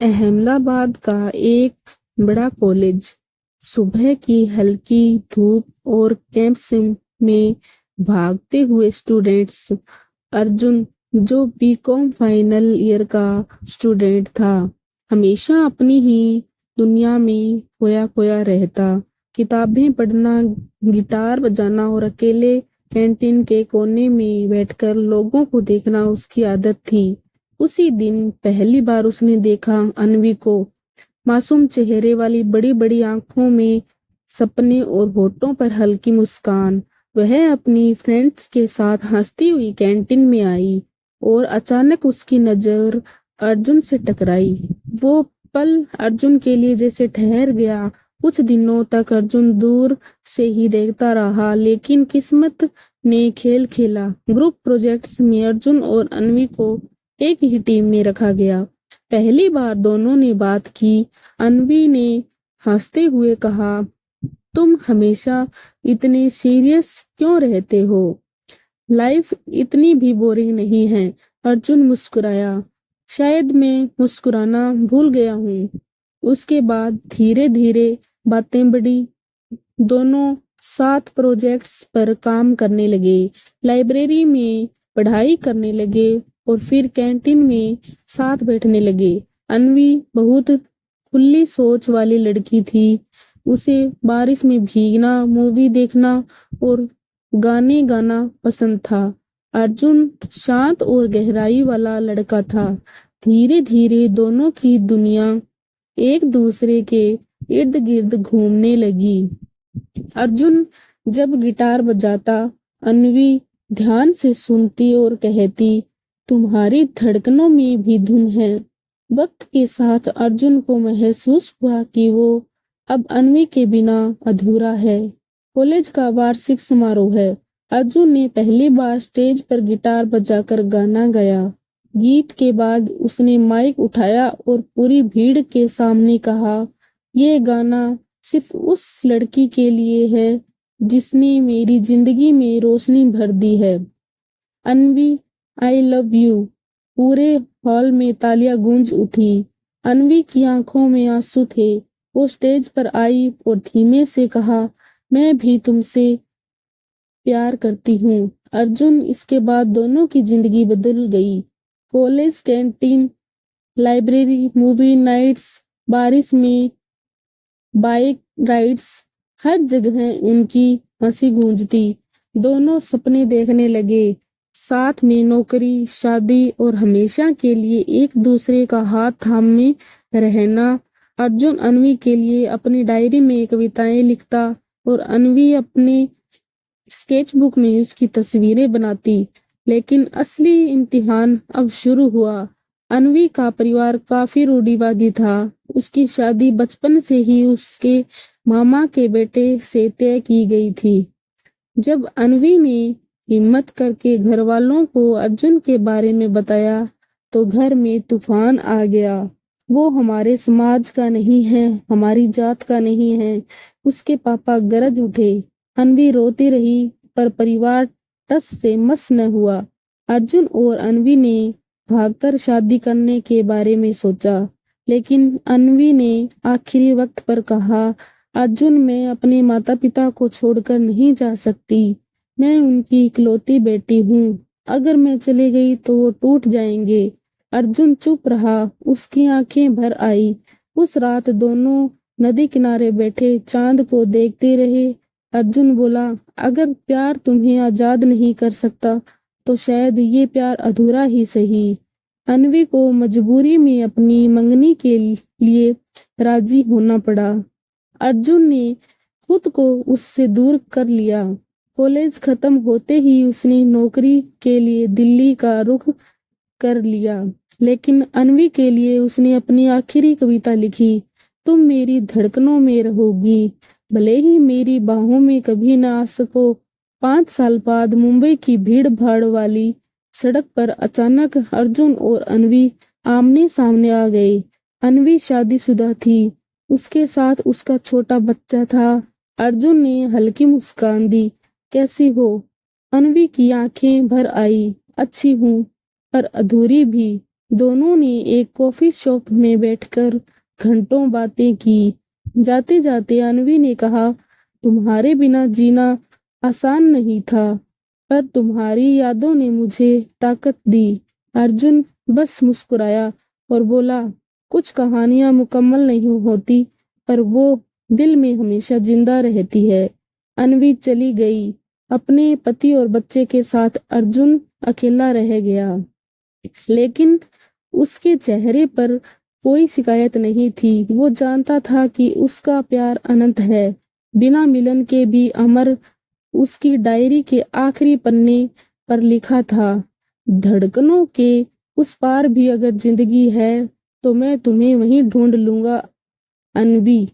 अहमदाबाद का एक बड़ा कॉलेज। सुबह की हल्की धूप और कैंपस में भागते हुए स्टूडेंट्स। अर्जुन, जो बीकॉम फाइनल ईयर का स्टूडेंट था, हमेशा अपनी ही दुनिया में खोया खोया रहता। किताबें पढ़ना, गिटार बजाना और अकेले कैंटीन के कोने में बैठकर लोगों को देखना उसकी आदत थी। उसी दिन पहली बार उसने देखा अन्वी को। मासूम चेहरे वाली बड़ी बड़ी आंखों में सपने और होठों पर हल्की मुस्कान। वह अपनी फ्रेंड्स के साथ हंसती हुई कैंटीन में आई और अचानक उसकी नजर अर्जुन से टकराई। वो पल अर्जुन के लिए जैसे ठहर गया। कुछ दिनों तक अर्जुन दूर से ही देखता रहा, लेकिन किस्मत ने खेल खेला। ग्रुप प्रोजेक्ट्स में अर्जुन और अन्वी को एक ही टीम में रखा गया। पहली बार दोनों ने बात की। अन्वी ने हंसते हुए कहा, तुम हमेशा इतने सीरियस क्यों रहते हो? लाइफ इतनी भी बोरिंग नहीं है। अर्जुन मुस्कुराया, शायद मैं मुस्कुराना भूल गया हूँ। उसके बाद धीरे धीरे बातें बढ़ी। दोनों साथ प्रोजेक्ट्स पर काम करने लगे, लाइब्रेरी में पढ़ाई करने लगे और फिर कैंटीन में साथ बैठने लगे। अन्वी बहुत खुली सोच वाली लड़की थी। उसे बारिश में भीगना, मूवी देखना और गाने गाना पसंद था। अर्जुन शांत और गहराई वाला लड़का था। धीरे धीरे दोनों की दुनिया एक दूसरे के इर्द गिर्द घूमने लगी। अर्जुन जब गिटार बजाता, अन्वी ध्यान से सुनती और कहती, तुम्हारी धड़कनों में भी धुन है। वक्त के साथ अर्जुन को महसूस हुआ कि वो अब अन्वी के बिना अधूरा है। कॉलेज का वार्षिक समारोह है। अर्जुन ने पहली बार स्टेज पर गिटार बजाकर गाना गाया। गीत के बाद उसने माइक उठाया और पूरी भीड़ के सामने कहा, ये गाना सिर्फ उस लड़की के लिए है जिसने मेरी जिंदगी में रोशनी भर दी है। Anvi, I love you. पूरे हॉल में तालियां गूंज उठी। अन्वी की आंखों में आंसू थे। वो स्टेज पर आई और धीमे से कहा, मैं भी तुमसे प्यार करती हूँ। अर्जुन, इसके बाद दोनों की जिंदगी बदल गई। College canteen, library, movie nights, बारिश में बाइक राइड्स, हर जगह उनकी हंसी गूंजती। दोनों सपने देखने लगे, साथ में नौकरी, शादी और हमेशा के लिए एक दूसरे का हाथ थामे रहना। अर्जुन अन्वी के लिए अपनी डायरी में कविताएं लिखता और अन्वी अपने स्केचबुक में उसकी तस्वीरें बनाती। लेकिन असली इम्तिहान अब शुरू हुआ। अन्वी का परिवार काफी रूढ़िवादी था। उसकी शादी बचपन से ही उसके मामा के बेटे से तय की गई थी। जब अन्वी ने हिम्मत करके घर वालों को अर्जुन के बारे में बताया तो घर में तूफान आ गया। वो हमारे समाज का नहीं है, हमारी जात का नहीं है, उसके पापा गरज उठे। अन्वी रोती रही, पर परिवार टस से मस न हुआ। अर्जुन और अन्वी ने भागकर शादी करने के बारे में सोचा, लेकिन अन्वी ने आखिरी वक्त पर कहा, अर्जुन, मैं अपने माता पिता को छोड़कर नहीं जा सकती। मैं उनकी इकलौती बेटी हूँ। अगर मैं चली गई तो वो टूट जाएंगे। अर्जुन चुप रहा, उसकी आंखें भर आई। उस रात दोनों नदी किनारे बैठे चांद को देखते रहे। अर्जुन बोला, अगर प्यार तुम्हें आजाद नहीं कर सकता तो शायद ये प्यार अधूरा ही सही। अन्वी को मजबूरी में अपनी मंगनी के लिए राजी होना पड़ा। अर्जुन ने खुद को उससे दूर कर लिया। कॉलेज खत्म होते ही उसने नौकरी के लिए दिल्ली का रुख कर लिया, लेकिन अन्वी के लिए उसने अपनी आखिरी कविता लिखी, तुम मेरी धड़कनों में रहोगी, भले ही मेरी बाहों में कभी ना आ सको। 5 साल बाद मुंबई की भीड़ भाड़ वाली सड़क पर अचानक अर्जुन और अन्वी आमने सामने आ गए। अन्वी शादीशुदा थी, उसके साथ उसका छोटा बच्चा था। अर्जुन ने हल्की मुस्कान दी, कैसी हो? अन्वी की आंखें भर आई, अच्छी हूँ, पर अधूरी भी। दोनों ने एक कॉफी शॉप में बैठकर घंटों बातें की। जाते जाते अनवी ने कहा, तुम्हारे बिना जीना आसान नहीं था, पर तुम्हारी यादों ने मुझे ताकत दी। अर्जुन बस मुस्कुराया और बोला, कुछ कहानियां मुकम्मल नहीं होती, पर वो दिल में हमेशा जिंदा रहती है। अनवी चली गई। अपने पति और बच्चे के साथ अर्जुन अकेला रह गया, लेकिन उसके चेहरे पर कोई शिकायत नहीं थी। वो जानता था कि उसका प्यार अनंत है, बिना मिलन के भी अमर। उसकी डायरी के आखिरी पन्ने पर लिखा था, धड़कनों के उस पार भी अगर जिंदगी है तो मैं तुम्हें वहीं ढूंढ लूंगा, अनबी।